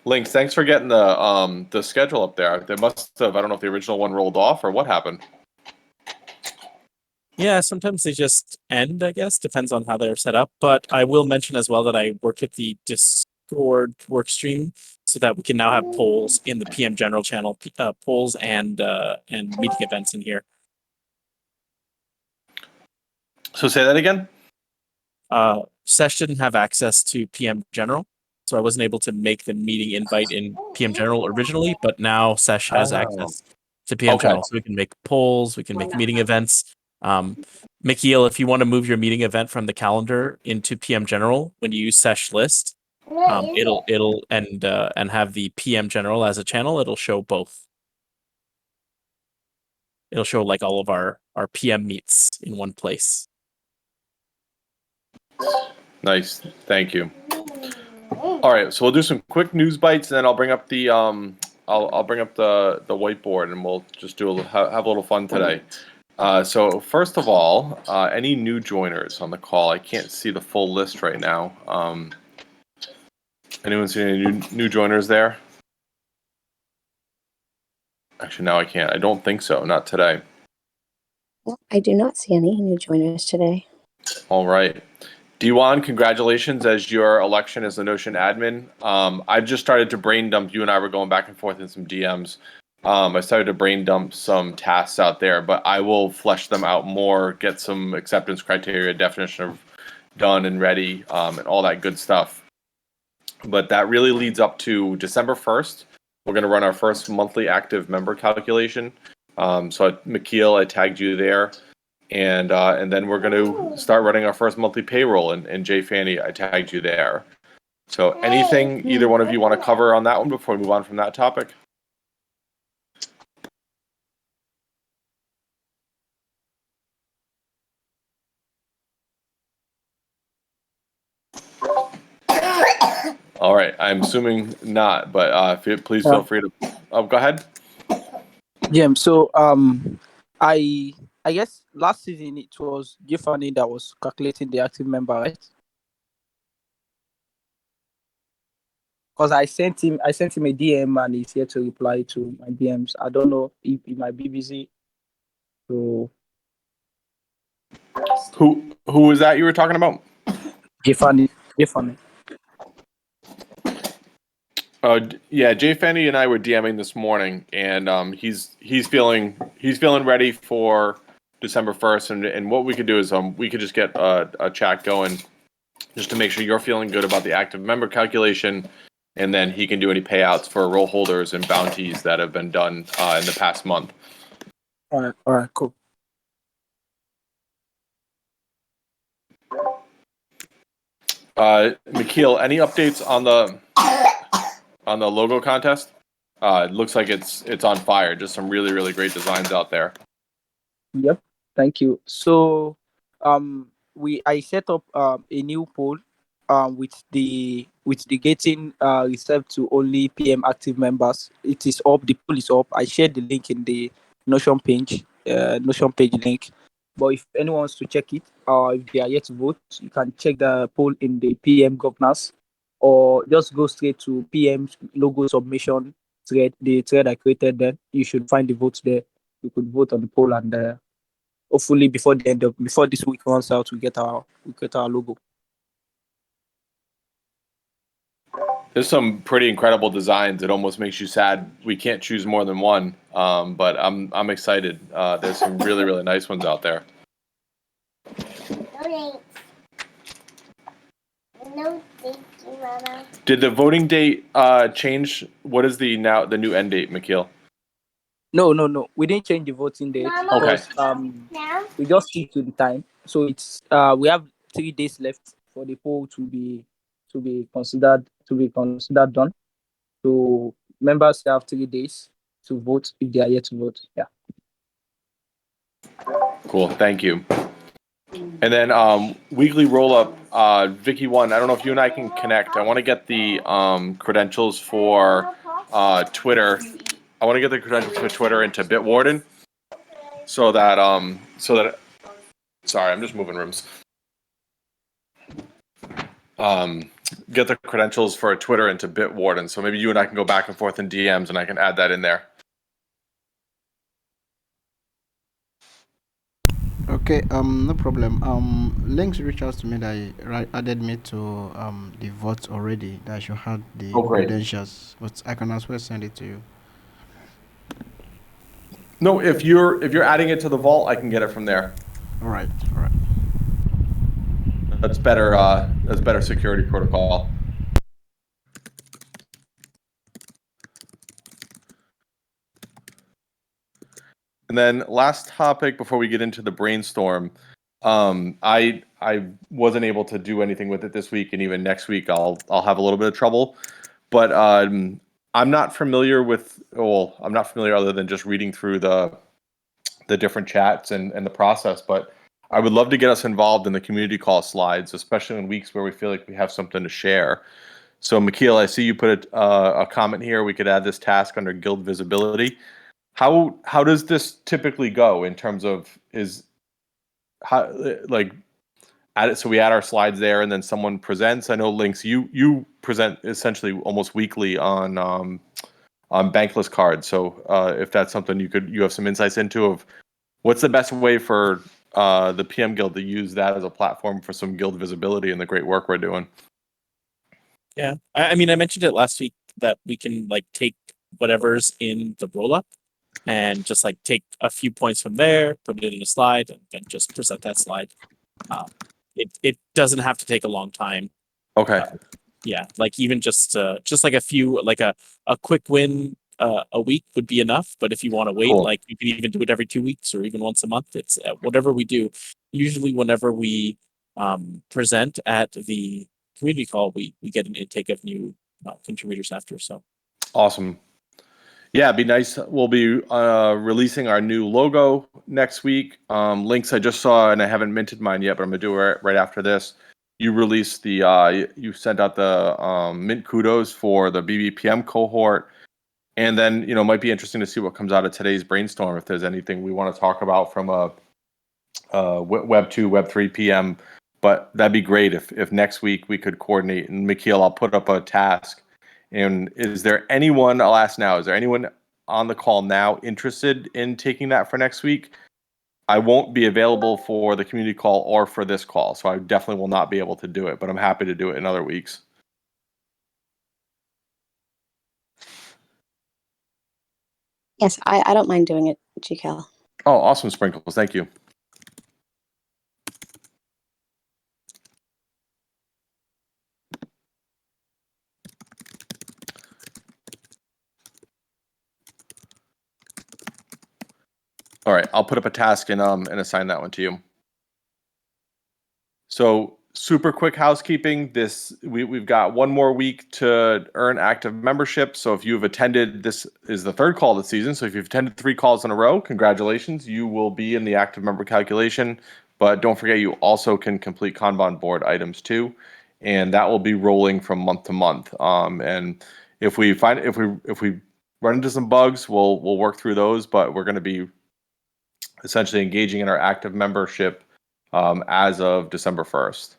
Links, thanks for getting the schedule up there. They must have, I don't know if the original one rolled off or what happened. Yeah, sometimes they just end, I guess. Depends on how they're set up. But I will mention as well that I work at the Discord work stream so that we can now have polls in the PM General channel, polls and meeting events in here. So say that again? Sesh didn't have access to PM General, so I wasn't able to make the meeting invite in PM General originally, but now Sesh has access to PM General, so we can make polls, we can make meeting events. Mikhail, if you want to move your meeting event from the calendar into PM General, when you use Sesh list, it'll and have the PM General as a channel, it'll show both. It'll show like all of our PM meets in one place. Nice, thank you. All right, so we'll do some quick news bites, and then I'll bring up the I'll bring up the whiteboard, and we'll just do have a little fun today. So first of all, any new joiners on the call? I can't see the full list right now. Anyone see any new joiners there? Actually, now I can't. I don't think so. Not today. Well, I do not see any new joiners today. All right. D1, congratulations as your election as the Notion admin. I've just started to brain dump. You and I were going back and forth in some DMs. I started to brain dump some tasks out there, but I will flesh them out more, get some acceptance criteria, definition of done and ready, and all that good stuff. But that really leads up to December 1st. We're going to run our first monthly active member calculation. So Mikhail, I tagged you there. And then we're going to start running our first monthly payroll. And Jay Fanny, I tagged you there. So anything either one of you want to cover on that one before we move on from that topic? All right, I'm assuming not, but please feel free to. Go ahead. Yeah. So I guess last season it was Giffany that was calculating the active member, right? Because I sent him a DM and he's here to reply to my DMs. I don't know if he might be busy. So who was that you were talking about? Giffany. Yeah, Jay Fanny and I were DMing this morning, and he's feeling ready for December 1st, and what we could do is we could just get a chat going, just to make sure you're feeling good about the active member calculation, and then he can do any payouts for role holders and bounties that have been done in the past month. All right, cool. Mikhail, any updates on the logo contest? It looks like it's on fire. Just some really, really great designs out there. Yep. Thank you. So I set up a new poll with the getting reserved to only PM active members. It is up. The poll is up. I shared the link in the Notion page link. But if anyone wants to check it, if they are yet to vote, you can check the poll in the PM governance, or just go straight to PM's logo submission thread, the thread I created. Then you should find the votes there. You could vote on the poll, and hopefully before this week runs out, we get our logo. There's some pretty incredible designs. It almost makes you sad we can't choose more than one. But I'm excited. There's some really, really nice ones out there. No, thank you, Mama. Did the voting date change? What is the new end date, Mikhail? No. We didn't change the voting date. Okay. We just stick to the time. So it's we have 3 days left for the poll to be considered done. So members have 3 days to vote if they are yet to vote. Yeah. Cool. Thank you. And then weekly roll up, Vicky 1. I don't know if you and I can connect. I want to get the credentials for Twitter. I want to get the credentials for Twitter into Bitwarden, so that sorry, I'm just moving rooms. get the credentials for Twitter into Bitwarden. So maybe you and I can go back and forth in DMs, and I can add that in there. Okay, no problem. Links reached out to me that he added me to the vote already. That I should have the great. credentials, but I can as well send it to you. No, if you're adding it to the vault, I can get it from there. All right, all right. That's better. That's better security protocol. And then last topic before we get into the brainstorm, I wasn't able to do anything with it this week, and even next week I'll have a little bit of trouble. But I'm not familiar with. Well, I'm not familiar other than just reading through the different chats and the process. But I would love to get us involved in the community call slides, especially in weeks where we feel like we have something to share. So, Mikhail, I see you put a comment here. We could add this task under guild visibility. How does this typically go in terms of how like add it, so we add our slides there and then someone presents? I know Links, you present essentially almost weekly on bankless cards. So if that's something you have some insights into of what's the best way for the PM Guild to use that as a platform for some guild visibility and the great work we're doing. Yeah, I mean, I mentioned it last week that we can like take whatever's in the roll up and just like take a few points from there, put it in a slide, and then just present that slide. It doesn't have to take a long time. Okay. Yeah, like even just like a few, like a quick win a week would be enough. But if you want to wait, Cool. like you can even do it every 2 weeks or even once a month. It's whatever we do. Usually, whenever we present at the community call, we get an intake of new contributors after. So Awesome. Yeah, it'd be nice. We'll be releasing our new logo next week. Links I just saw, and I haven't minted mine yet, but I'm gonna do it right after this. You released the you sent out the mint kudos for the BBPM cohort, and then it might be interesting to see what comes out of today's brainstorm. If there's anything we want to talk about from a Web2, Web3 PM, but that'd be great if next week we could coordinate. And Mikhail, I'll put up a task. And is there anyone, I'll ask now, is there anyone on the call now interested in taking that for next week? I won't be available for the community call or for this call, so I definitely will not be able to do it, but I'm happy to do it in other weeks. Yes, I don't mind doing it, GCal. Oh, awesome, Sprinkles. Thank you. All right, I'll put up a task and assign that one to you. So super quick housekeeping. We've got one more week to earn active membership. So if you've attended, this is the third call of the season. So if you've attended 3 calls in a row, congratulations, you will be in the active member calculation. But don't forget, you also can complete Kanban board items too, and that will be rolling from month to month. And if we run into some bugs, we'll work through those. But we're going to be essentially engaging in our active membership as of December 1st.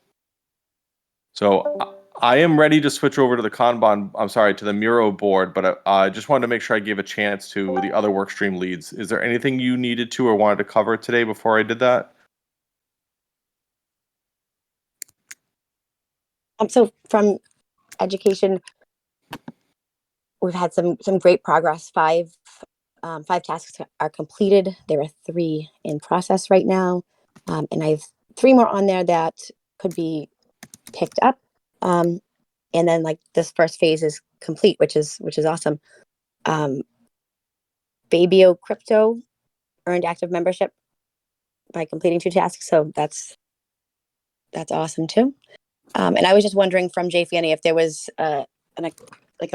So I am ready to switch over to the to the Miro board, but I just wanted to make sure I gave a chance to the other workstream leads. Is there anything you needed to or wanted to cover today before I did that? So from education, we've had some great progress. 5 tasks are completed. There are 3 in process right now, and I have 3 more on there that could be picked up. And then like this first phase is complete, which is awesome. Babyo Crypto earned active membership by completing 2 tasks, so that's awesome too. And I was just wondering from Jay Fanny if there was a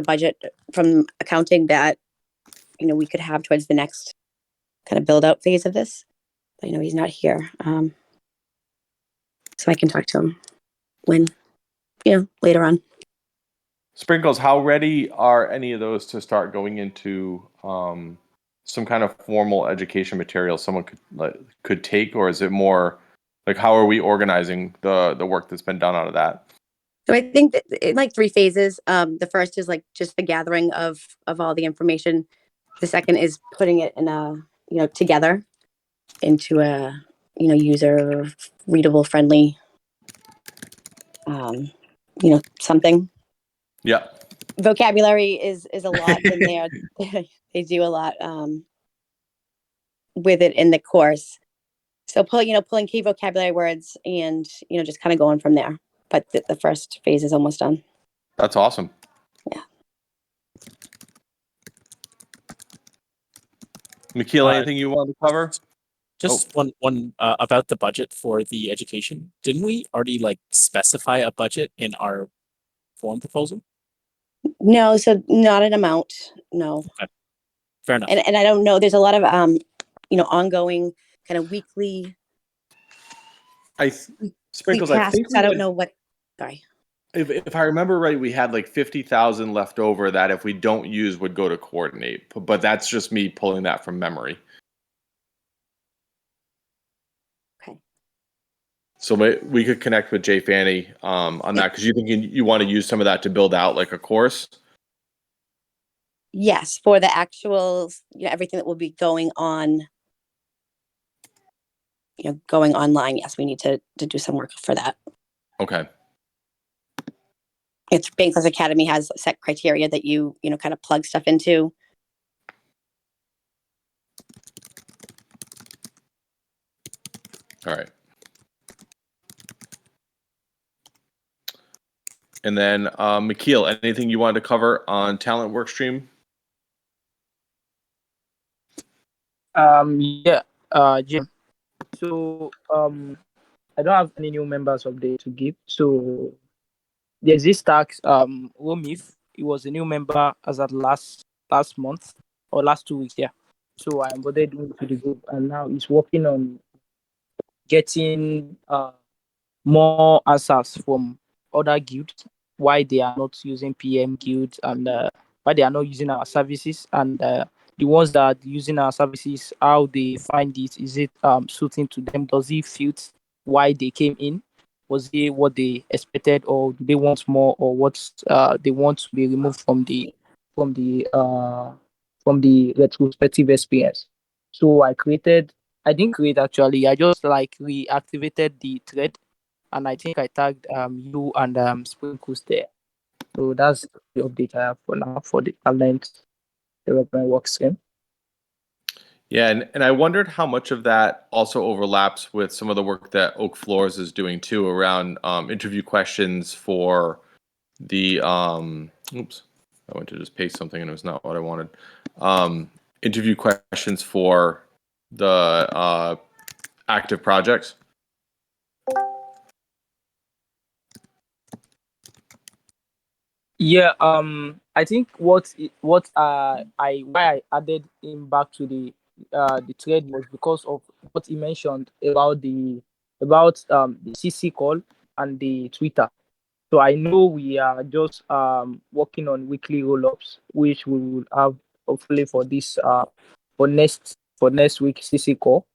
budget from accounting that we could have towards the next kind of build out phase of this. I know he's not here, so I can talk to him when later on. Sprinkles, how ready are any of those to start going into some kind of formal education material someone could take, or is it more like how are we organizing the work that's been done out of that? So I think that in like three phases. The first is like just the gathering of all the information. The second is putting it in a, together into a, user readable, friendly, something. Yeah. Vocabulary is a lot in there. They do a lot with it in the course. So pulling key vocabulary words and, just kind of going from there. But the first phase is almost done. That's awesome. Yeah. Mikhail, anything you want to cover? Just one about the budget for the education. Didn't we already like specify a budget in our form proposal? No, so not an amount. No. Okay. Fair enough. And I don't know. There's a lot of ongoing kind of weekly Sprinkles. I think tasks. I don't know what. Sorry. If I remember right, we had like 50,000 left over that if we don't use would go to coordinate. But that's just me pulling that from memory. Okay. So we could connect with Jay Fanny on that because you think you want to use some of that to build out like a course. Yes, for the actual, everything that will be going on, going online. Yes, we need to do some work for that. Okay. It's Bankless Academy has set criteria that you kind of plug stuff into. All right. And then Mikhail, anything you wanted to cover on talent workstream? Yeah, Jim. So I don't have any new members update to give. So there's this tax, Romif. He was a new member as at last month or last 2 weeks, yeah. So I onboarded him to the group, and now he's working on getting more answers from other guilds why they are not using PM guilds and why they are not using our services, and the ones that are using our services, how they find it. Is it suiting to them? Does it fit why they came in? Was it what they expected, or do they want more, or what they want to be removed from the from the uh from the retrospective experience? So I didn't create actually. I just like reactivated the thread, and I think I tagged you and Sprinkles there. So that's the update I have for now for the talent development work stream. Yeah, and I wondered how much of that also overlaps with some of the work that Oak Floors is doing too around interview questions for the oops, I went to just paste something and it was not what I wanted. Interview questions for the active projects. Yeah, I think what why I added him back to the thread was because of what he mentioned about the CC call and the Twitter. So I know we are just working on weekly roll-ups, which we will have hopefully for this for next week CC call.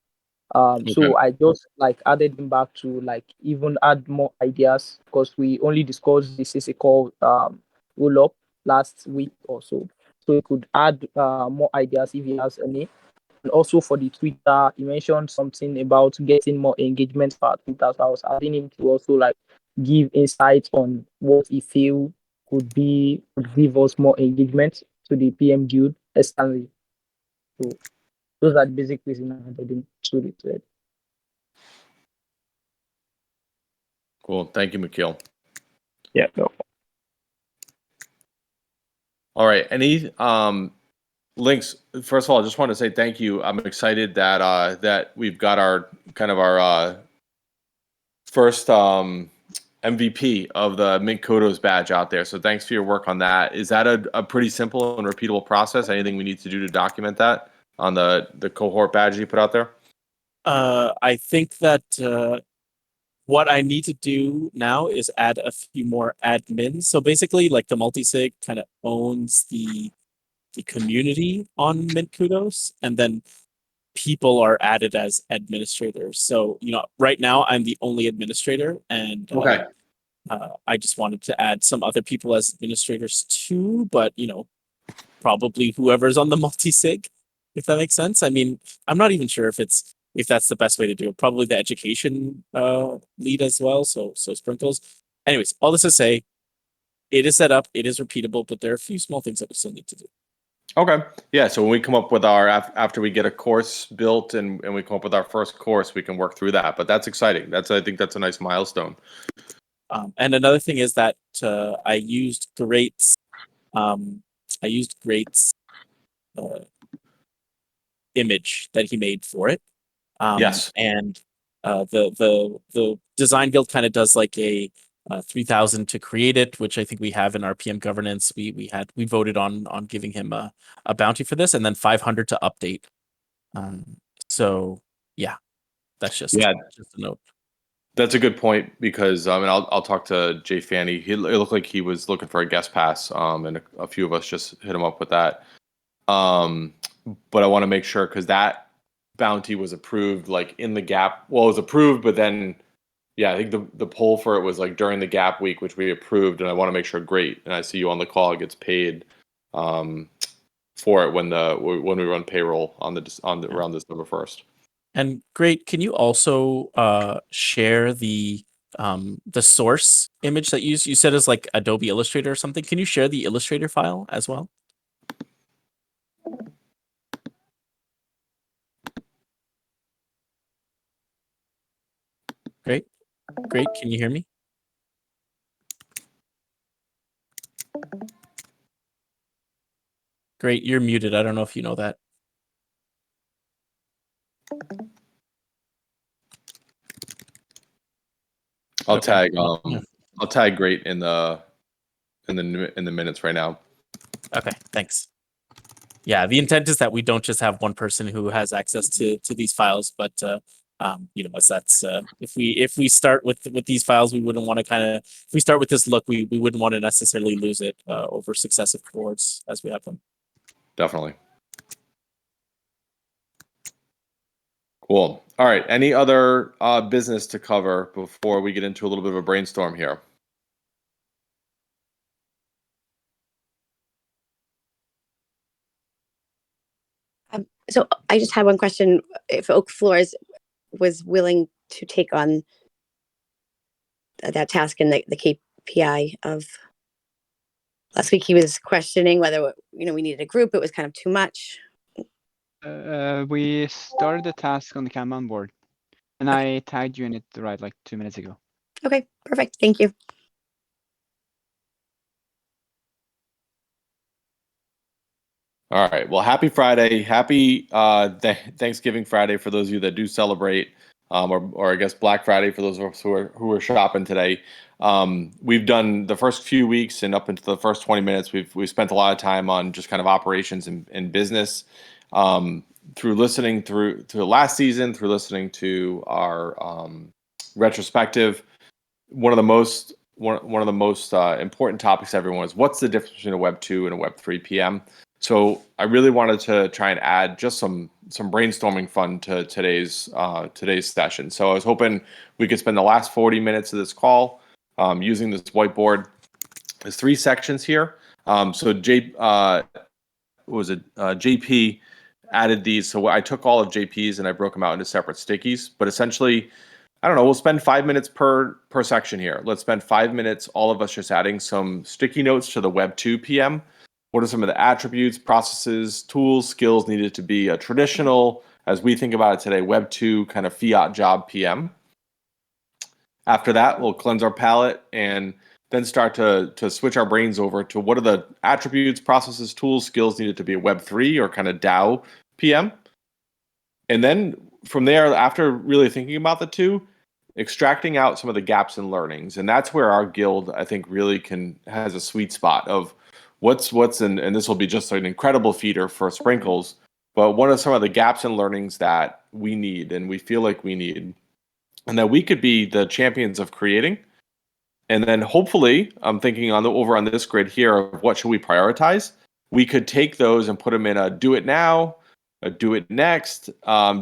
Okay. So I just like added him back to like even add more ideas, because we only discussed the CC call roll-up last week or so. So he could add more ideas if he has any. And also for the Twitter, he mentioned something about getting more engagement for our Twitter. So I was adding him to also like give insights on what he feel could give us more engagement to the PM Guild externally. So those are the basic reasons I added him to the thread. Cool. Thank you, Mikhail. Yeah. No. All right. Any links? First of all, I just want to say thank you. I'm excited that that we've got our kind of our first MVP of the Mint Kudos badge out there. So thanks for your work on that. Is that a pretty simple and repeatable process? Anything we need to do to document that on the cohort badge you put out there? I think that what I need to do now is add a few more admins. So basically, like the multisig kind of owns the community on Mint Kudos, and then people are added as administrators. So right now I'm the only administrator, and Okay. I just wanted to add some other people as administrators too, but probably whoever's on the multi-sig, if that makes sense. I mean, I'm not even sure if that's the best way to do it. Probably the education lead as well. So sprinkles. Anyways, all this to say, it is set up, it is repeatable, but there are a few small things that we still need to do. Okay. Yeah. So when we come up with our after we get a course built and we come up with our first course, we can work through that. But that's exciting. I think that's a nice milestone. And another thing is that I used Great's image that he made for it. Yes. And the design guild kind of does like a 3,000 to create it, which I think we have in our PM governance. We voted on giving him a bounty for this, and then 500 to update. So yeah, that's just a note. That's a good point because and I'll talk to Jay Fanny. It looked like he was looking for a guest pass, and a few of us just hit him up with that. But I want to make sure because that bounty was approved like in the gap. Well, it was approved, but then I think the poll for it was like during the gap week, which we approved, and I want to make sure great. And I see you on the call; it gets paid for it when we run payroll around December 1st. And great. Can you also share the source image that you said is like Adobe Illustrator or something? Can you share the Illustrator file as well? Great. Can you hear me? Great. You're muted. I don't know if you know that. I'll Okay. tag great in the minutes right now. Okay, thanks. Yeah, the intent is that we don't just have one person who has access to these files, but as that's if we start with these files, we wouldn't want to if we start with this look, we wouldn't want to necessarily lose it over successive cohorts as we have them. Definitely. Cool. All right. Any other business to cover before we get into a little bit of a brainstorm here? So I just had one question. If Oak Floors was willing to take on that task in the KPI of last week, he was questioning whether we needed a group. It was kind of too much. We started the task on the Kanban board, and I tagged you in it right like 2 minutes ago. Okay, perfect. Thank you. All right. Well, happy Friday. Happy Thanksgiving Friday for those of you that do celebrate, or I guess Black Friday for those of us who are shopping today. We've done the first few weeks and up into the first 20 minutes. We've spent a lot of time on just kind of operations and business. Through listening through last season, through listening to our retrospective, one of the most important topics to everyone is what's the difference between a Web 2 and a Web 3 PM. So I really wanted to try and add just some brainstorming fun to today's session. So I was hoping we could spend the last 40 minutes of this call using this whiteboard. There's 3 sections here. So JP added these. So I took all of JP's and I broke them out into separate stickies. But essentially, I don't know, we'll spend 5 minutes per section here. Let's spend 5 minutes, all of us just adding some sticky notes to the Web 2 PM. What are some of the attributes, processes, tools, skills needed to be a traditional, as we think about it today, Web 2 kind of fiat job PM? After that, we'll cleanse our palate and then start to switch our brains over to what are the attributes, processes, tools, skills needed to be a Web 3 or kind of DAO PM. And then from there, after really thinking about the two, extracting out some of the gaps in learnings. And that's where our guild, I think, really has a sweet spot of what's and this will be just an incredible feeder for sprinkles, but what are some of the gaps in learnings that we need and we feel like we need, and that we could be the champions of creating. And then hopefully, I'm thinking over on this grid here of what should we prioritize. We could take those and put them in a do it now, a do it next,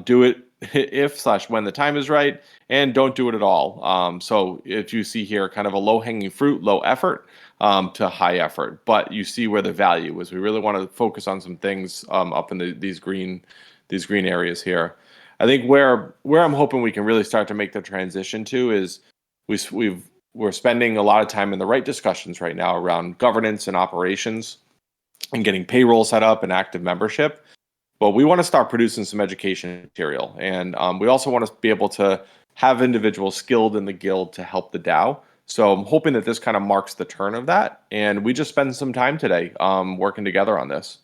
do it if/when the time is right, and don't do it at all. So if you see here kind of a low hanging fruit, low effort to high effort, but you see where the value is. We really want to focus on some things up in these green areas here. I think where I'm hoping we can really start to make the transition to is we're spending a lot of time in the right discussions right now around governance and operations and getting payroll set up and active membership. But we want to start producing some education material. And we also want to be able to have individuals skilled in the guild to help the DAO. So I'm hoping that this kind of marks the turn of that. And we just spend some time today working together on this.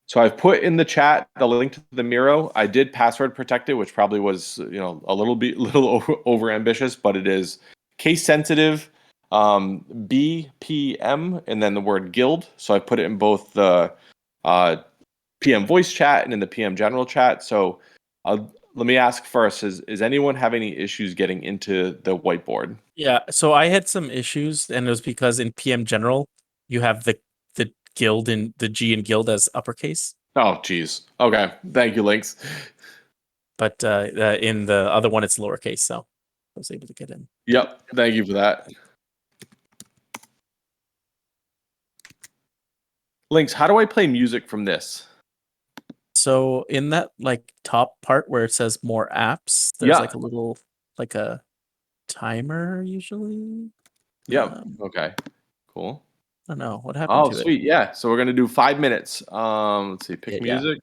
So I've put in the chat the link to the Miro. I did password protect it, which probably was a little over ambitious, but it is case sensitive BPM and then the word guild. So I put it in both the PM voice chat and in the PM general chat. So let me ask first, is anyone having any issues getting into the whiteboard? Yeah, so I had some issues, and it was because in PM general, you have the guild and the G in guild as uppercase. Oh, geez. Okay. Thank you, Lynx. But in the other one, it's lowercase, so I was able to get in. Yep. Thank you for that. Lynx, how do I play music from this? So in that like top part where it says more apps, there's like a little like a timer usually. Yep. Okay. Cool. I don't know what happened to Sweet. Yeah. So we're gonna do 5 minutes. Let's see. Pick music.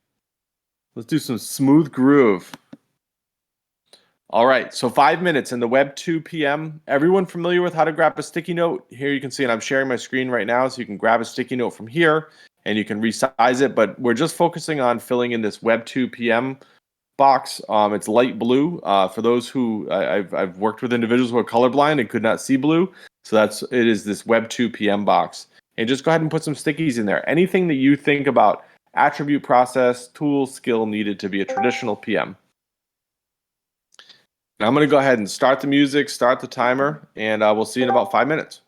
Let's do some smooth groove. All right. So 5 minutes in the Web2 PM. Everyone familiar with how to grab a sticky note? Here you can see, and I'm sharing my screen right now, so you can grab a sticky note from here and you can resize it. But we're just focusing on filling in this Web2 PM box. It's light blue. For those who I've worked with individuals who are colorblind and could not see blue, so it is this Web2 PM box. And just go ahead and put some stickies in there. Anything that you think about attribute, process, tool, skill needed to be a traditional PM. Now I'm going to go ahead and start the music, start the timer, and we'll see you in about 5 minutes.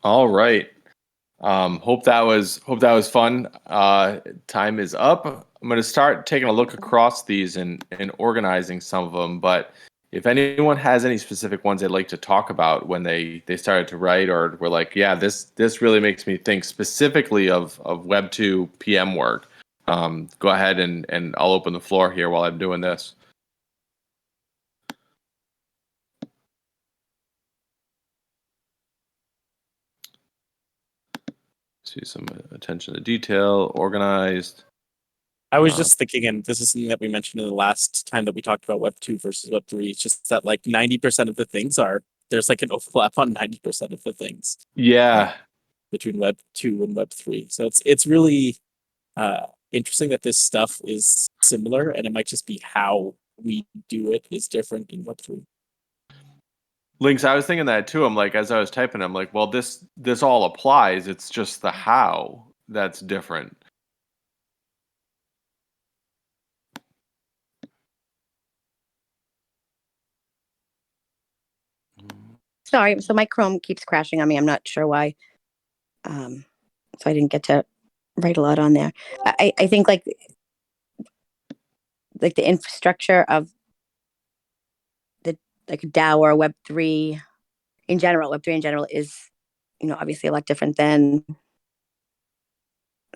All right. Hope that was fun. Time is up. I'm going to start taking a look across these and organizing some of them. But if anyone has any specific ones they'd like to talk about when they started to write, or were like, yeah, this really makes me think specifically of Web2 PM work, go ahead and I'll open the floor here while I'm doing this. See some attention to detail, organized. I was just thinking, and this is something that we mentioned in the last time that we talked about Web 2 versus Web 3. It's just that like 90% of the things there's like an overlap on 90% of the things Yeah. between Web 2 and Web 3. So it's really interesting that this stuff is similar, and it might just be how we do it is different in Web 3. Links, I was thinking that too. I'm like, as I was typing, I'm like, well, this all applies. It's just the how that's different. Sorry, so my Chrome keeps crashing on me. I'm not sure why. So I didn't get to write a lot on there. I think like the infrastructure of the like DAO or Web3 in general, Web3 in general is, obviously a lot different than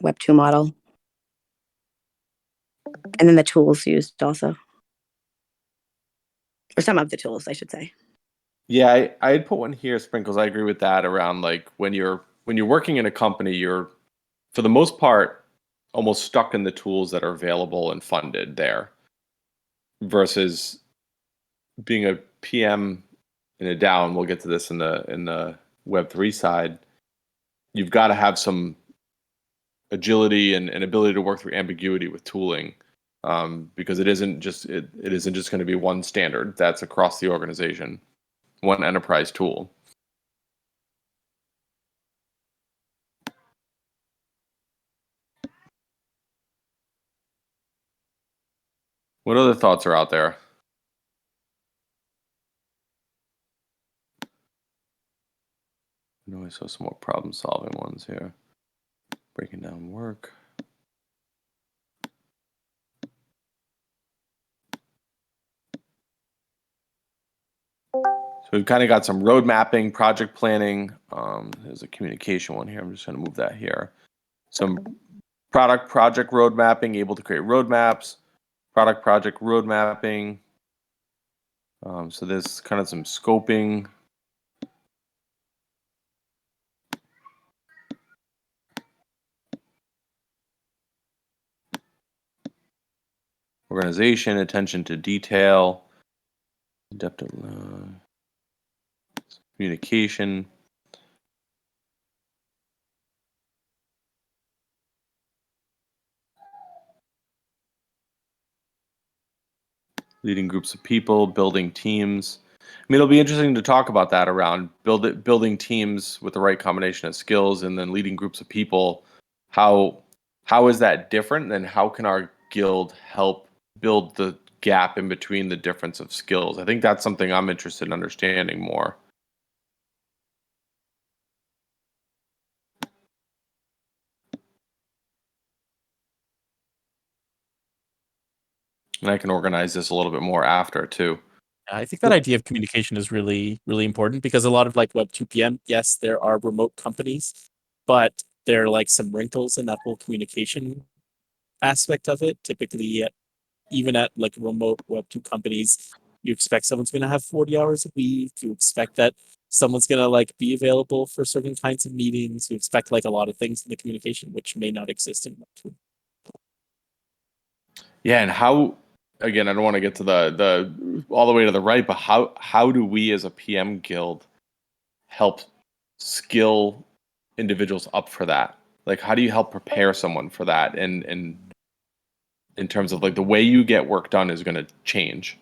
Web2 model. And then the tools used also. Or some of the tools, I should say. Yeah, I'd put one here, Sprinkles. I agree with that around like when you're working in a company, you're for the most part almost stuck in the tools that are available and funded there versus being a PM in a DAO, and we'll get to this in the Web3 side. You've got to have some agility and ability to work through ambiguity with tooling, because it isn't just going to be one standard that's across the organization, one enterprise tool. What other thoughts are out there? I know I saw some more problem-solving ones here. Breaking down work. So we've kind of got some road mapping, project planning. There's a communication one here. I'm just going to move that here. Some project road mapping, able to create roadmaps, project road mapping. So there's kind of some scoping. Organization, attention to detail, depth of communication. Leading groups of people, building teams. I mean, it'll be interesting to talk about that around building teams with the right combination of skills, and then leading groups of people. How is that different? And how can our guild help build the gap in between the difference of skills? I think that's something I'm interested in understanding more. And I can organize this a little bit more after too. I think that idea of communication is really, really important, because a lot of like Web 2 PM, yes, there are remote companies, but there are like some wrinkles in that whole communication aspect of it. Typically, even at like remote Web 2 companies, you expect someone's going to have 40 hours a week. You expect that someone's going to like be available for certain kinds of meetings. You expect like a lot of things in the communication, which may not exist in Web 2. Yeah, and how, again, I don't want to get to the all the way to the right, but how do we as a PM guild help skill individuals up for that? Like, how do you help prepare someone for that? And in terms of like the way you get work done is going to change,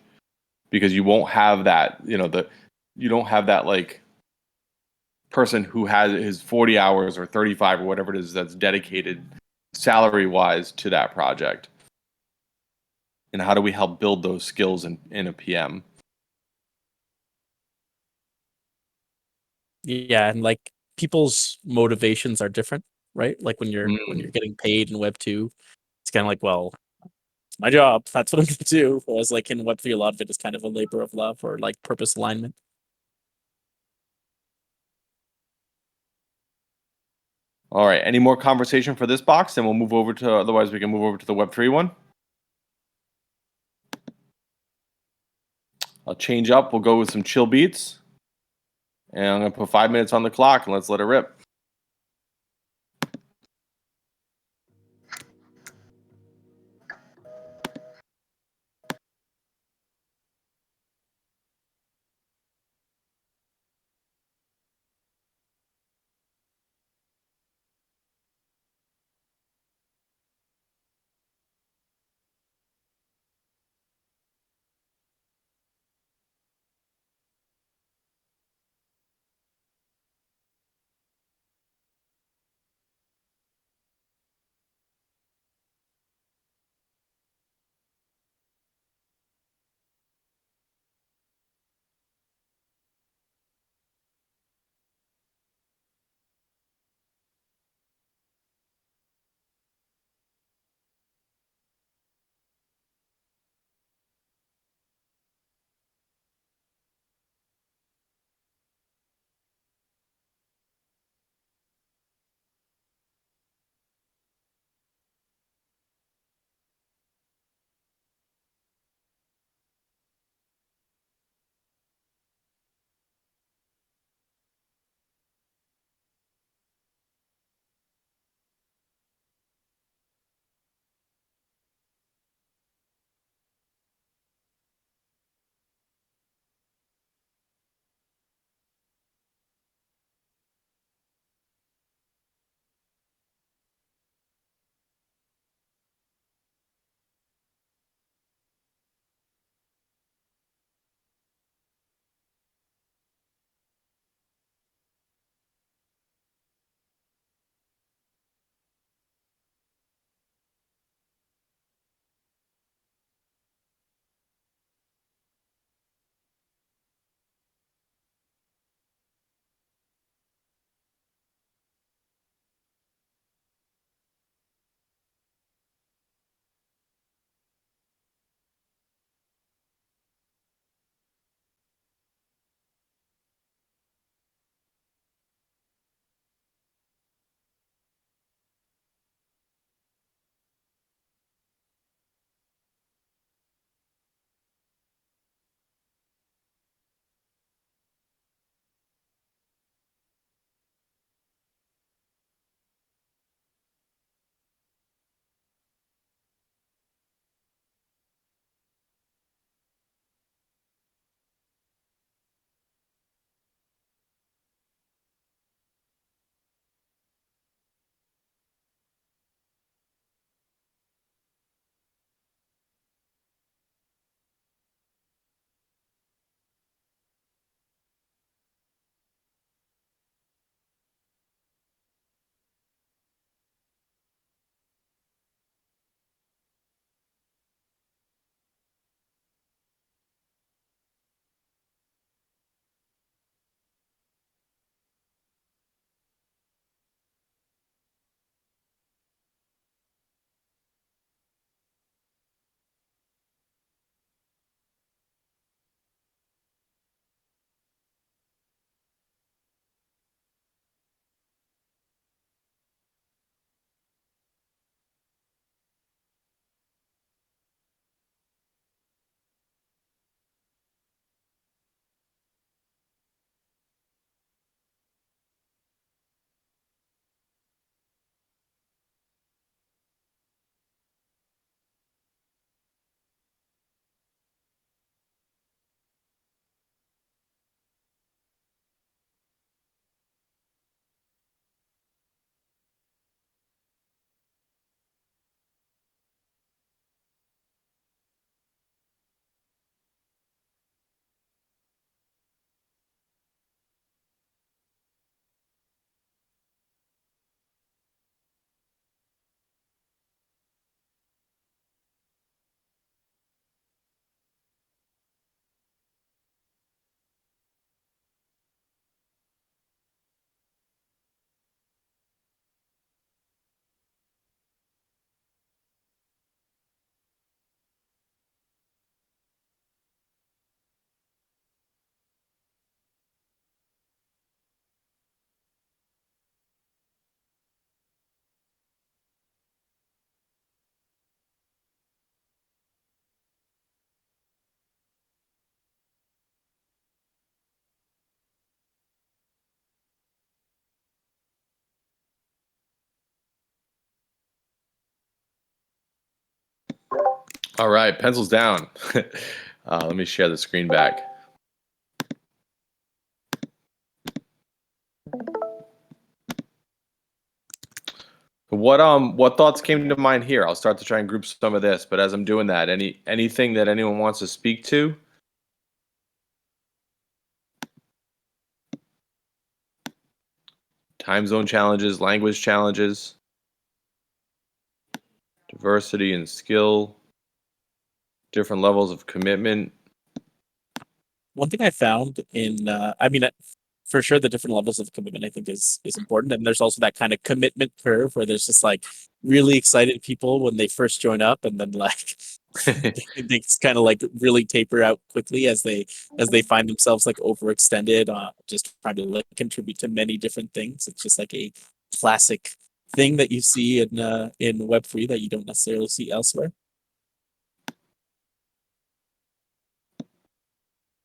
because you won't have that, you don't have that like person who has his 40 hours or 35 or whatever it is that's dedicated salary wise to that project. And how do we help build those skills in a PM? Yeah, and like people's motivations are different, right? Like when you're getting paid in Web2, it's kind of like, well, it's my job. That's what I'm going to do. Whereas like in Web3, a lot of it is kind of a labor of love or like purpose alignment. All right. Any more conversation for this box? And we'll move over to, otherwise we can move over to the Web3 one. I'll change up. We'll go with some chill beats. And I'm going to put 5 minutes on the clock and let's let it rip. All right, pencils down. Let me share the screen back. What thoughts came to mind here? I'll start to try and group some of this, but as I'm doing that, anything that anyone wants to speak to? Time zone challenges, language challenges, diversity and skill, different levels of commitment. One thing I found in, for sure, the different levels of commitment I think is important, and there's also that kind of commitment curve where there's just like really excited people when they first join up, and then like they kind of like really taper out quickly as they find themselves like overextended, just trying to like contribute to many different things. It's just like a classic thing that you see in Web3 that you don't necessarily see elsewhere.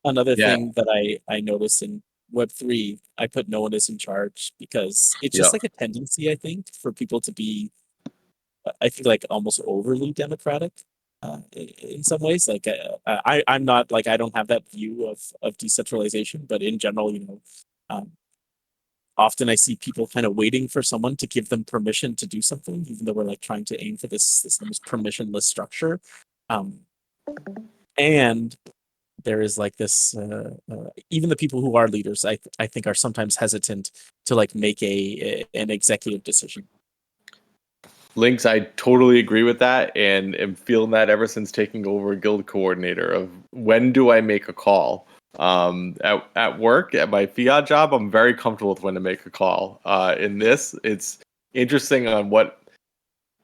Another Yeah. thing that I noticed in Web3, I put no one is in charge because it's just Yep. like a tendency, I think, for people to be, I feel like almost overly democratic in some ways. Like I'm not like I don't have that view of decentralization, but in general, um, often I see people kind of waiting for someone to give them permission to do something, even though we're like trying to aim for this almost permissionless structure. Um, and there is like this even the people who are leaders I think are sometimes hesitant to like make an executive decision. Links, I totally agree with that, and am feeling that ever since taking over guild coordinator of when do I make a call. At work, at my fiat job, I'm very comfortable with when to make a call. In this, it's interesting on what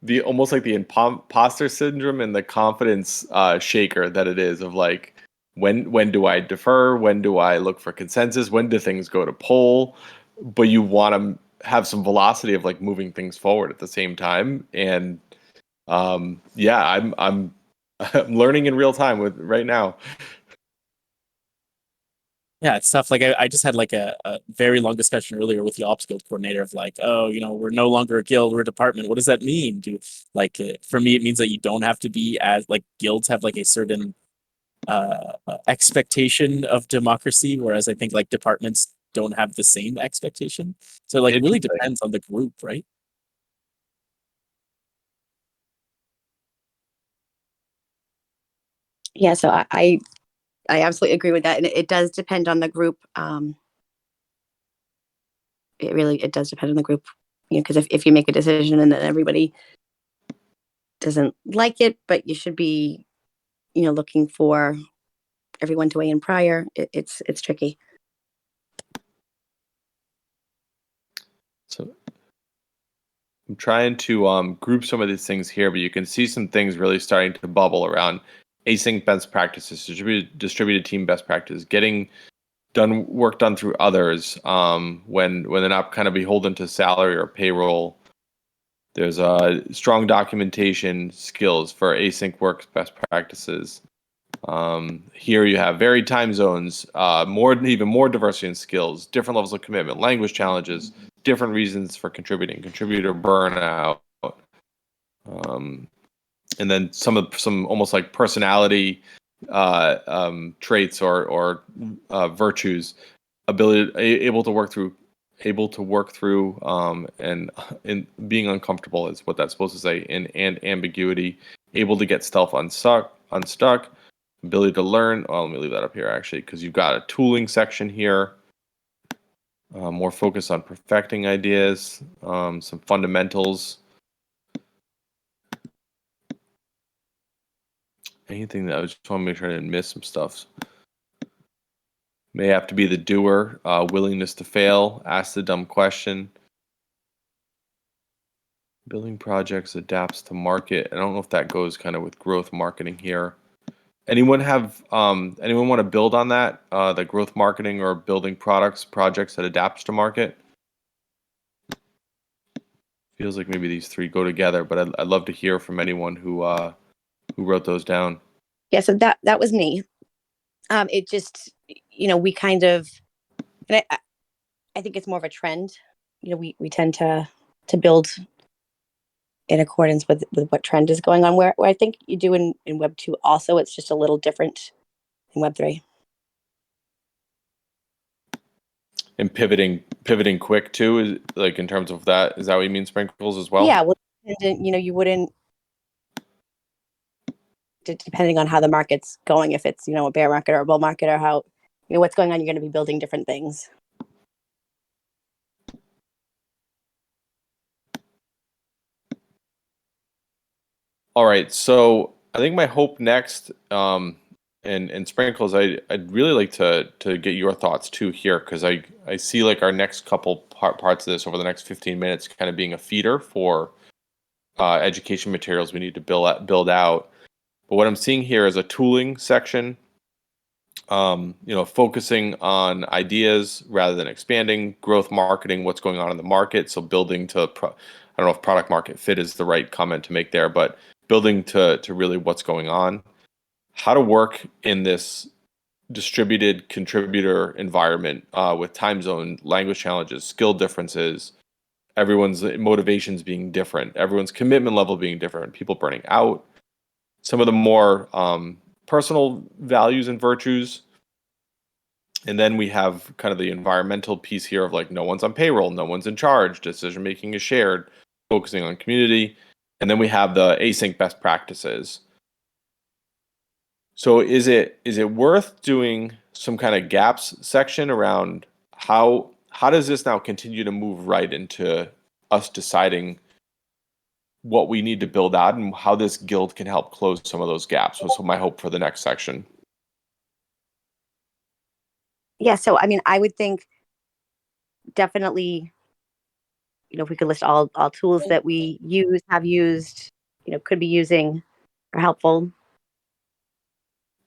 the almost like the imposter syndrome and the confidence shaker that it is of like when do I defer, when do I look for consensus, when do things go to poll, but you want to have some velocity of like moving things forward at the same time. And yeah, I'm I'm learning in real time with right now. Yeah, it's tough. Like I just had like a very long discussion earlier with the ops guild coordinator of like, oh, we're no longer a guild, we're a department. What does that mean? For me, it means that you don't have to be as like guilds have like a certain expectation of democracy, whereas I think like departments don't have the same expectation. So like it really Interesting. depends on the group, right? Yeah, so I absolutely agree with that, and it does depend on the group. It does depend on the group, because if you make a decision and then everybody doesn't like it, but you should be, looking for everyone to weigh in prior. It's tricky. So I'm trying to group some of these things here, but you can see some things really starting to bubble around async best practices, distributed team best practices, getting work done through others when they're not kind of beholden to salary or payroll. There's strong documentation skills for async work best practices. Here you have varied time zones, even more diversity in skills, different levels of commitment, language challenges, different reasons for contributing, contributor burnout, and then some almost like personality traits or virtues, able to work through and being uncomfortable is what that's supposed to say, and ambiguity, able to get stuff unstuck, ability to learn. Oh, let me leave that up here actually, because you've got a tooling section here. More focus on perfecting ideas, some fundamentals. Anything that I just want to make sure I didn't miss some stuff. May have to be the doer, willingness to fail, ask the dumb question. Building projects adapts to market. I don't know if that goes kind of with growth marketing here. Anyone want to build on that? The growth marketing or building projects that adapts to market? Feels like maybe these three go together, but I'd love to hear from anyone who wrote those down. Yeah, so that was me. It just, we kind of, and I think it's more of a trend. We tend to build in accordance with what trend is going on. Where I think you do in Web 2 also, it's just a little different in Web 3. And pivoting quick too, is like in terms of that, is that what you mean, Sprinkles, as well? Yeah, well, and, you wouldn't, depending on how the market's going, if it's, a bear market or a bull market or how, what's going on, you're going to be building different things. All right, so I think my hope next, and Sprinkles, I'd really like to get your thoughts too here, because I see like our next couple parts of this over the next 15 minutes kind of being a feeder for education materials we need to build out. But what I'm seeing here is a tooling section, focusing on ideas rather than expanding, growth marketing, what's going on in the market. So building to, I don't know if product market fit is the right comment to make there, but building to really what's going on, how to work in this distributed contributor environment with time zone, language challenges, skill differences, everyone's motivations being different, everyone's commitment level being different, people burning out, some of the more personal values and virtues. And then we have kind of the environmental piece here of like no one's on payroll, no one's in charge, decision making is shared, focusing on community. And then we have the async best practices. So is it worth doing some kind of gaps section around how does this now continue to move right into us deciding what we need to build out and how this guild can help close some of those gaps? So my hope for the next section. Yeah, so I mean, I would think definitely, if we could list all tools that we have used, could be using, are helpful.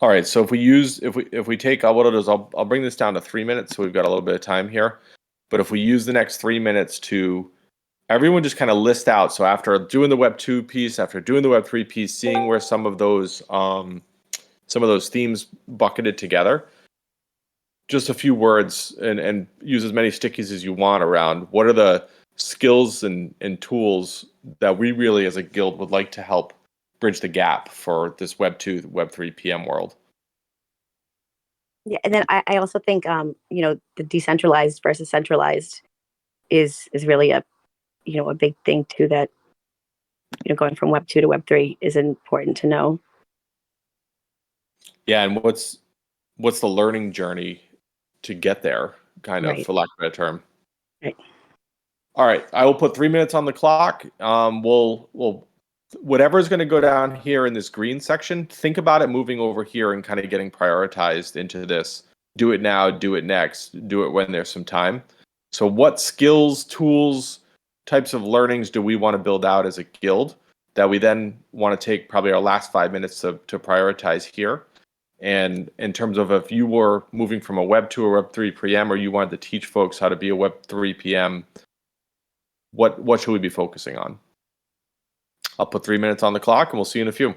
All right, so if we take what I'll do is I'll bring this down to 3 minutes, so we've got a little bit of time here. But if we use the next 3 minutes to everyone just kind of list out, so after doing the Web 2 piece, after doing the Web 3 piece, seeing where some of those themes bucketed together, just a few words and use as many stickies as you want around what are the skills and tools that we really as a guild would like to help bridge the gap for this Web 2, Web 3 PM world. Yeah, and then I also think the decentralized versus centralized is really a big thing too, that going from Web 2 to Web 3 is important to know. Yeah, and what's the learning journey to get there, kind of, Right. for lack of a better term. Right. All right, I will put 3 minutes on the clock. We'll whatever is going to go down here in this green section, think about it moving over here and kind of getting prioritized into this. Do it now, do it next, do it when there's some time. So what skills, tools, types of learnings do we want to build out as a guild that we then want to take probably our last 5 minutes to prioritize here? And in terms of if you were moving from a Web 2 or Web 3 PM, or you wanted to teach folks how to be a Web 3 PM, what should we be focusing on? I'll put 3 minutes on the clock and we'll see you in a few.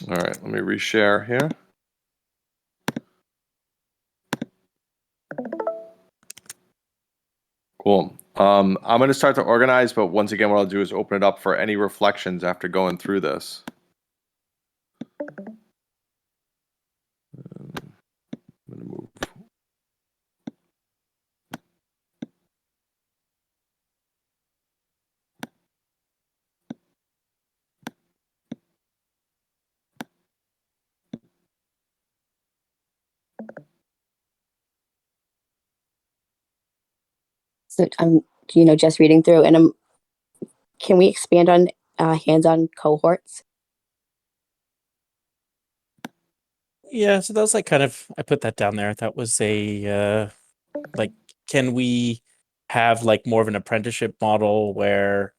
All right, let me reshare here. Cool. I'm going to start to organize, but once again, what I'll do is open it up for any reflections after going through this. I'm going to move. So I'm, just reading through, and can we expand on hands-on cohorts? Yeah, so that was like kind of, I put that down there. That was a like, can we have like more of an apprenticeship model where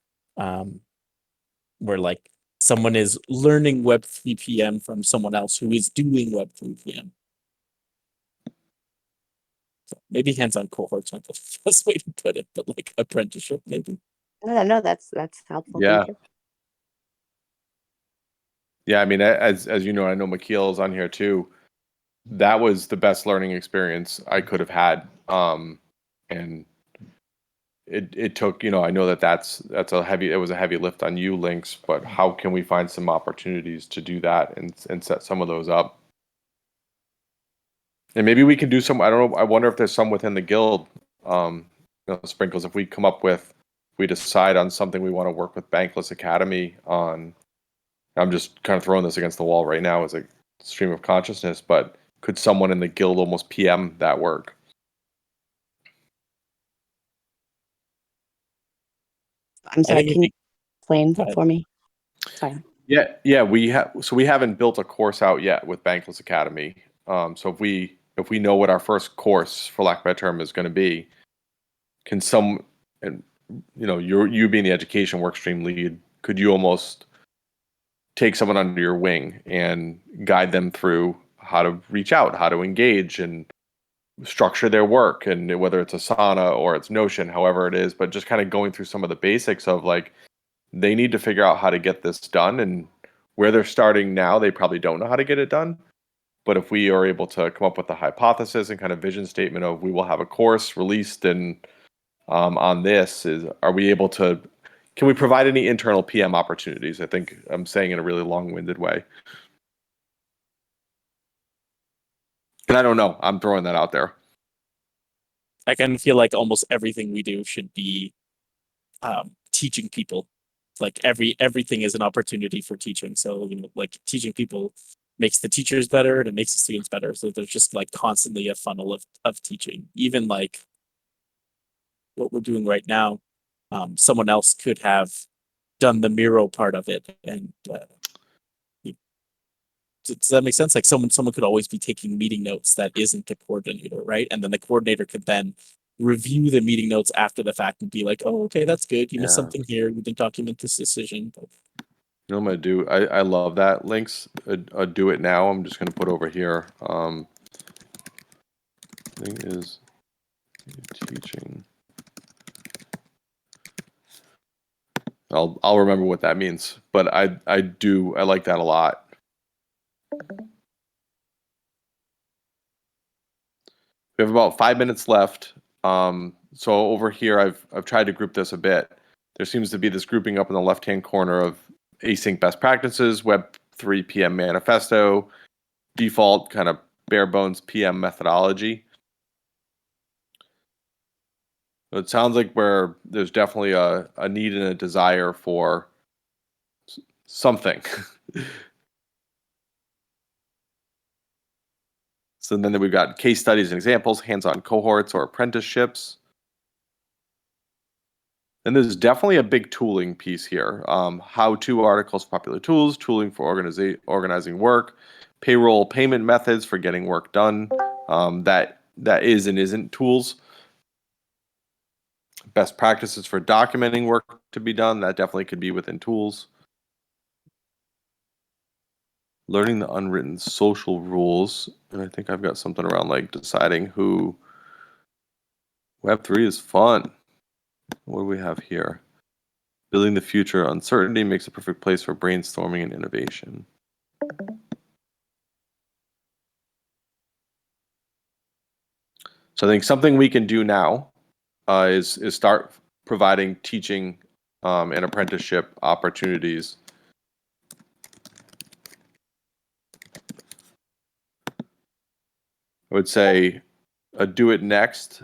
like someone is learning Web3 PM from someone else who is doing Web3 PM. So maybe hands-on cohorts aren't the best way to put it, but like apprenticeship maybe. No, that's helpful. Yeah. Thank you. Yeah, I mean, as you know, I know McKeel's on here too. That was the best learning experience I could have had. And it took, I know that's it was a heavy lift on you, Lynx, but how can we find some opportunities to do that and set some of those up? And maybe we can do some, I don't know, I wonder if there's some within the guild, Sprinkles, if we come up with, we decide on something we want to work with Bankless Academy on. I'm just kind of throwing this against the wall right now as a stream of consciousness, but could someone in the guild almost PM that work? I'm sorry. Can you explain Go ahead. for me? Sorry. Yeah, we haven't built a course out yet with Bankless Academy. So if we know what our first course, for lack of a better term, is going to be, can you being the education workstream lead, could you almost take someone under your wing and guide them through how to reach out, how to engage, and structure their work, and whether it's Asana or it's Notion, however it is, but just kind of going through some of the basics of like, they need to figure out how to get this done, and where they're starting now, they probably don't know how to get it done. But if we are able to come up with a hypothesis and kind of vision statement of, we will have a course released and on this, are we able to, can we provide any internal PM opportunities? I think I'm saying in a really long-winded way. And I don't know, I'm throwing that out there. I kind of feel like almost everything we do should be teaching people. Like everything is an opportunity for teaching. So like teaching people makes the teachers better and it makes the students better. So there's just like constantly a funnel of teaching. Even like what we're doing right now, someone else could have done the Miro part of it. And does that make sense? Like someone could always be taking meeting notes that isn't the coordinator, right? And then the coordinator could then review the meeting notes after the fact and be like, oh, okay, that's good. You missed something here. You didn't document this decision. You know what I'm gonna do? I love that, Links. Do it now. I'm just gonna put over here. Thing is teaching. I'll remember what that means, but I like that a lot. We have about 5 minutes left. So over here, I've tried to group this a bit. There seems to be this grouping up in the left-hand corner of async best practices, Web3 PM manifesto, default kind of bare bones PM methodology. So it sounds like there's definitely a need and a desire for something. So then we've got case studies and examples, hands-on cohorts or apprenticeships. And there's definitely a big tooling piece here. How-to articles for popular tools, tooling for organizing work, payroll payment methods for getting work done. That is and isn't tools. Best practices for documenting work to be done. That definitely could be within tools. Learning the unwritten social rules. And I think I've got something around like deciding who. Web3 is fun. What do we have here? Building the future. Uncertainty makes a perfect place for brainstorming and innovation. So I think something we can do now is start providing teaching and apprenticeship opportunities. I would say do it next.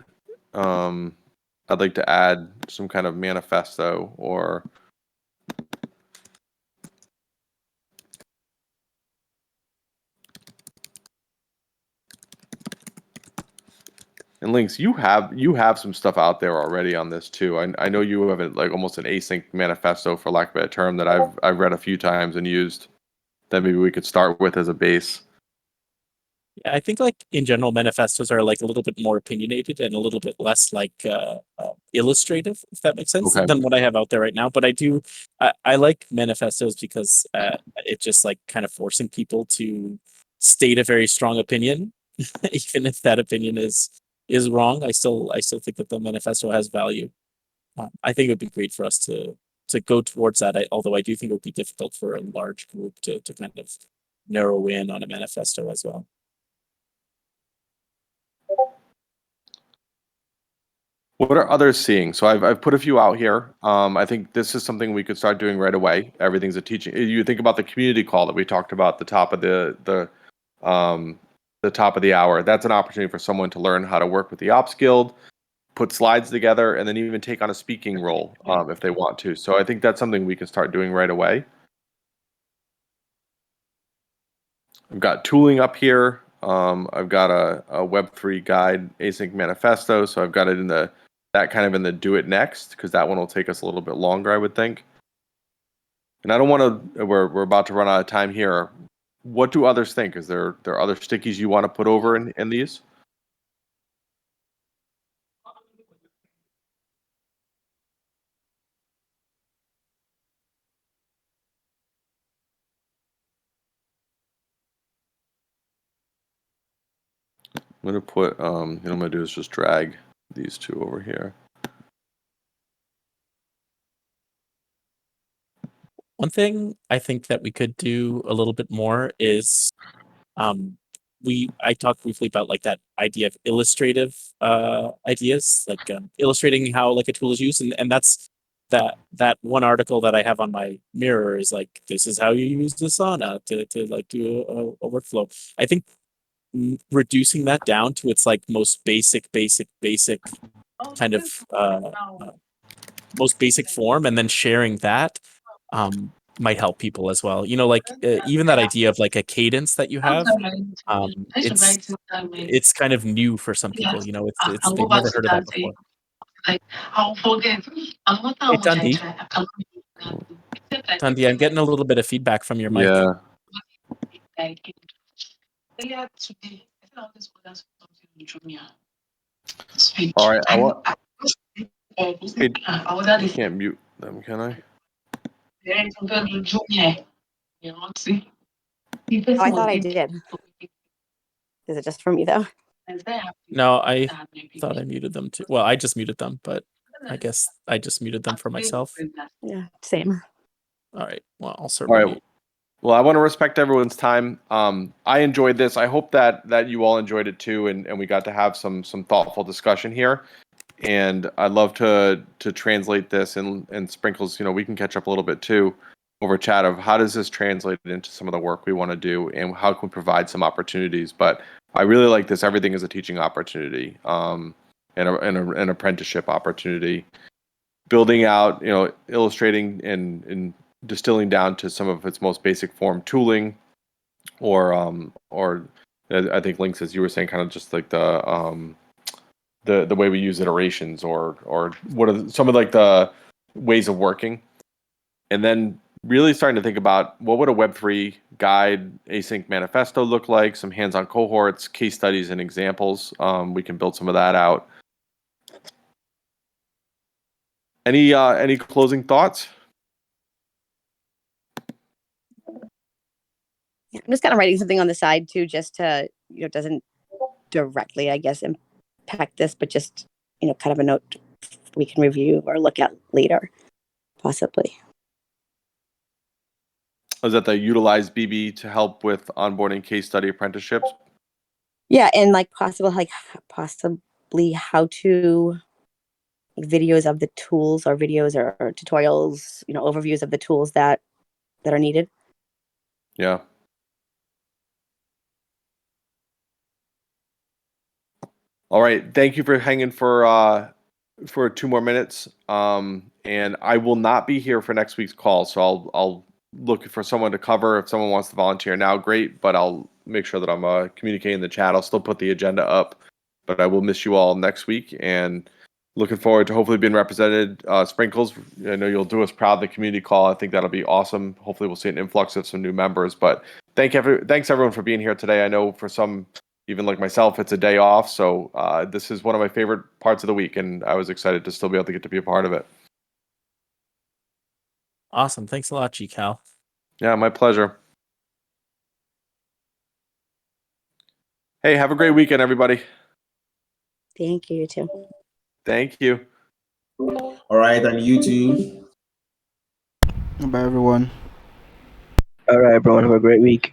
I'd like to add some kind of manifesto or and Links, you have some stuff out there already on this too. I know you have like almost an async manifesto, for lack of a better term, that I've read a few times and used. That maybe we could start with as a base. Yeah, I think like in general, manifestos are like a little bit more opinionated and a little bit less like illustrative, if that makes sense, Okay. than what I have out there right now. But I like manifestos because it's just like kind of forcing people to state a very strong opinion, even if that opinion is wrong. I still think that the manifesto has value. I think it would be great for us to go towards that. Although I do think it would be difficult for a large group to kind of narrow in on a manifesto as well. What are others seeing? So I've put a few out here. I think this is something we could start doing right away. Everything's a teaching. You think about the community call that we talked about at the top of the top of the hour. That's an opportunity for someone to learn how to work with the Ops Guild, put slides together, and then even take on a speaking role if they want to. So I think that's something we can start doing right away. I've got tooling up here. I've got a Web3 guide async manifesto. So I've got it in that kind of in the do it next, because that one will take us a little bit longer, I would think. And I don't want to, we're about to run out of time here. What do others think? Is there other stickies you want to put over in these? I'm going to put, what I'm going to do is just drag these two over here. One thing I think that we could do a little bit more is I talked briefly about like that idea of illustrative ideas, like illustrating how like a tool is used, and that's that one article that I have on my mirror is like, this is how you use the Asana to like do a workflow. I think reducing that down to its like most basic kind of most basic form, and then sharing that might help people as well. You know, like even that idea of like a cadence that you have, it's kind of new for some people. You know, it's they've never heard of that before. Hey, Tandy, I'm getting a little bit of feedback from your mic. Yeah. All right. I can't mute them, can I? Oh, I thought I did. Is it just for me though? No, I thought I muted them too. Well, I just muted them, but I guess I just muted them for myself. Yeah, same. All right. Well, I'll start. All right. Well, I want to respect everyone's time. I enjoyed this. I hope that you all enjoyed it too, and we got to have some thoughtful discussion here. And I'd love to translate this and Sprinkles. You know, we can catch up a little bit too over chat of how does this translate into some of the work we want to do, and how can we provide some opportunities. But I really like this. Everything is a teaching opportunity, and an apprenticeship opportunity. Building out, you know, illustrating and distilling down to some of its most basic form tooling, or I think Links, as you were saying, kind of just like the way we use iterations, or what are some of like the ways of working, and then really starting to think about what would a Web3 guide async manifesto look like, some hands-on cohorts, case studies, and examples. We can build some of that out. Any closing thoughts? Yeah, I'm just kind of writing something on the side too, just to, you know, doesn't directly, I guess, impact this, but just, you know, kind of a note we can review or look at later, possibly. Is that the utilize BB to help with onboarding case study apprenticeships? Yeah, and like possible Lee, how to videos of the tools or videos or tutorials, overviews of the tools that are needed. Yeah. All right. Thank you for hanging for 2 more minutes. And I will not be here for next week's call, so I'll look for someone to cover. If someone wants to volunteer now, great. But I'll make sure that I'm communicating in the chat. I'll still put the agenda up, but I will miss you all next week. And looking forward to hopefully being represented. Sprinkles, I know you'll do us proud. The community call, I think that'll be awesome. Hopefully, we'll see an influx of some new members. But thanks everyone for being here today. I know for some, even like myself, it's a day off. So this is one of my favorite parts of the week, and I was excited to still be able to get to be a part of it. Awesome. Thanks a lot, GCal. Yeah, my pleasure. Hey, have a great weekend, everybody. Thank you, you too. Thank you. All right, and you too. Bye, everyone. All right, everyone. Have a great week.